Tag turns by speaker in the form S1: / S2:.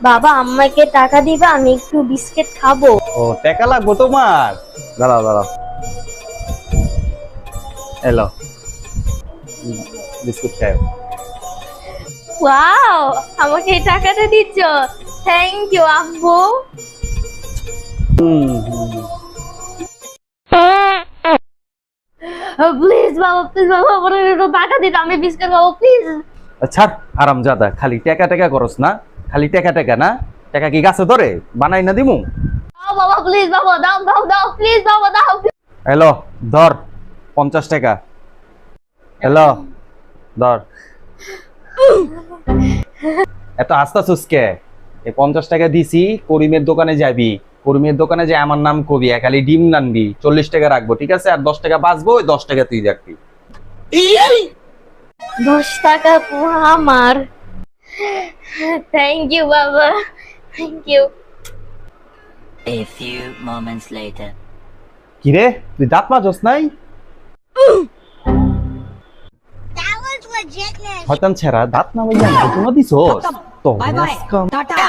S1: বাবা আমাকে টাকা দিবা, আমি একটু বিস্কিট খাবো।
S2: ও টাকা লাগবো তোমার? দাঁড়াও দাঁড়াও, এলো বিস্কুট খাও।
S1: ওয়াও, আমাকে এই টাকাটা দিচ্ছ, থ্যাংক ইউ আব্বু। প্লিজ বাবা, প্লিজ বাবা, আমার একটু টাকা দিন, আমি বিস্কিট খাবো প্লিজ।
S2: ছাড় আরামজাদা, খালি টাকা টাকা করস না, খালি টাকা টাকা না। টাকা কি গাছে ধরে বানাই না দিমু?
S1: দাও বাবা, প্লিজ বাবা, দাও দাও দাও, প্লিজ বাবা দাও।
S2: এলো ধর 50 টাকা, এলো ধর। এত আস্তা সুস্কে, এই 50 টাকা দিছি, করিমের দোকানে যাবি, করিমের দোকানে যে আমার নাম কবি, খালি ডিম নানবি, 40 টাকা রাখবো, ঠিক আছে? আর 10 টাকা বাঁচবো, ওই 10 টাকা তুই রাখবি।
S1: 10 টাকা পুরো আমার। থ্যাংক ইউ বাবা, thank you.
S3: A few moments later.
S2: কিরে তুই দাঁত মাজস নাই?
S4: That was legitness.
S2: হয়তান ছেড়া দাঁত না মাইয়া না দিছস তো
S3: Bye bye. Tata.